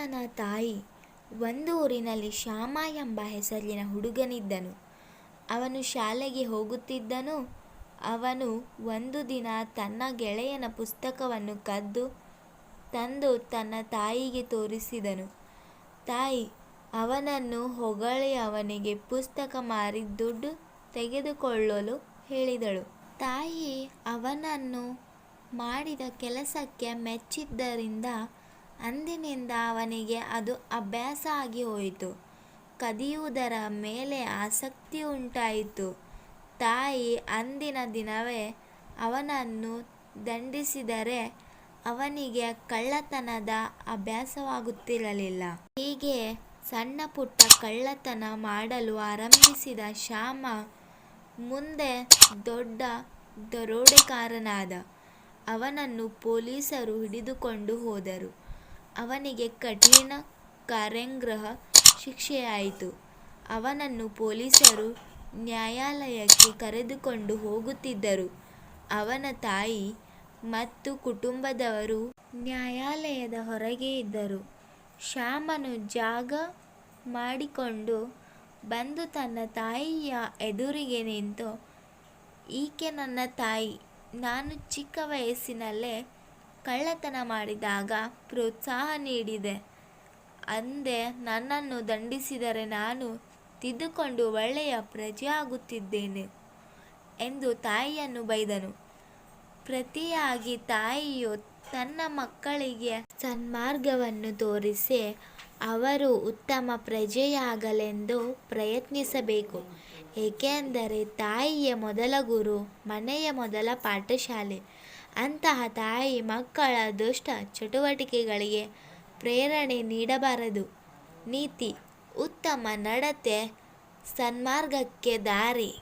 ಶ್ಯಾಮನ ತಾಯಿ. ಒಂದು ಊರಿನಲ್ಲಿ ಶ್ಯಾಮ ಎಂಬ ಹೆಸರಿನ ಹುಡುಗನಿದ್ದನು. ಅವನು ಶಾಲೆಗೆ ಹೋಗುತ್ತಿದ್ದನು. ಅವನು ಒಂದು ದಿನ ತನ್ನ ಗೆಳೆಯನ ಪುಸ್ತಕವನ್ನು ಕದ್ದು ತಂದು ತನ್ನ ತಾಯಿಗೆ ತೋರಿಸಿದನು. ತಾಯಿ ಅವನನ್ನು ಹೊಗಳಿ ಅವನಿಗೆ ಪುಸ್ತಕ ಮಾರಿ ದುಡ್ಡು ತೆಗೆದುಕೊಳ್ಳಲು ಹೇಳಿದಳು. ತಾಯಿ ಅವನನ್ನು ಮಾಡಿದ ಕೆಲಸಕ್ಕೆ ಮೆಚ್ಚಿದ್ದರಿಂದ ಅಂದಿನಿಂದ ಅವನಿಗೆ ಅದು ಅಭ್ಯಾಸ ಆಗಿ ಹೋಯಿತು. ಕದಿಯುವುದರ ಮೇಲೆ ಆಸಕ್ತಿ ಉಂಟಾಯಿತು. ತಾಯಿ ಅಂದಿನ ದಿನವೇ ಅವನನ್ನು ದಂಡಿಸಿದರೆ ಅವನಿಗೆ ಕಳ್ಳತನದ ಅಭ್ಯಾಸವಾಗುತ್ತಿರಲಿಲ್ಲ. ಹೀಗೆ ಸಣ್ಣ ಪುಟ್ಟ ಕಳ್ಳತನ ಮಾಡಲು ಆರಂಭಿಸಿದ ಶ್ಯಾಮ ಮುಂದೆ ದೊಡ್ಡ ದರೋಡೆಕೋರನಾದ. ಅವನನ್ನು ಪೊಲೀಸರು ಹಿಡಿದುಕೊಂಡು ಹೋದರು. ಅವನಿಗೆ ಕಠಿಣ ಕಾರಾಗೃಹ ಶಿಕ್ಷೆಯಾಯಿತು. ಅವನನ್ನು ಪೊಲೀಸರು ನ್ಯಾಯಾಲಯಕ್ಕೆ ಕರೆದುಕೊಂಡು ಹೋಗುತ್ತಿದ್ದರು. ಅವನ ತಾಯಿ ಮತ್ತು ಕುಟುಂಬದವರು ನ್ಯಾಯಾಲಯದ ಹೊರಗೆ ಇದ್ದರು. ಶ್ಯಾಮನು ಜಾಗ ಮಾಡಿಕೊಂಡು ಬಂದು ತನ್ನ ತಾಯಿಯ ಎದುರಿಗೆ ನಿಂತು, ಈಕೆ ನನ್ನ ತಾಯಿ. ನಾನು ಚಿಕ್ಕ ವಯಸ್ಸಿನಲ್ಲೇ ಕಳ್ಳತನ ಮಾಡಿದಾಗ ಪ್ರೋತ್ಸಾಹ ನೀಡಿದೆ. ಅಂದೇ ನನ್ನನ್ನು ದಂಡಿಸಿದರೆ ನಾನು ತಿದ್ದುಕೊಂಡು ಒಳ್ಳೆಯ ಪ್ರಜೆ ಆಗುತ್ತಿದ್ದೇನೆ ಎಂದು ತಾಯಿಯನ್ನು ಬೈದನು. ಪ್ರತಿಯಾಗಿ ತಾಯಿಯು ತನ್ನ ಮಕ್ಕಳಿಗೆ ಸನ್ಮಾರ್ಗವನ್ನು ತೋರಿಸಿ ಅವರು ಉತ್ತಮ ಪ್ರಜೆಯಾಗಲೆಂದು ಪ್ರಯತ್ನಿಸಬೇಕು. ಏಕೆಂದರೆ ತಾಯಿಯೇ ಮೊದಲ ಗುರು, ಮನೆಯ ಮೊದಲ ಪಾಠಶಾಲೆ. ಅಂತಹ ತಾಯಿ ಮಕ್ಕಳ ದುಷ್ಟ ಚಟುವಟಿಕೆಗಳಿಗೆ ಪ್ರೇರಣೆ ನೀಡಬಾರದು. ನೀತಿ, ಉತ್ತಮ ನಡತೆ, ಸನ್ಮಾರ್ಗಕ್ಕೆ ದಾರಿ.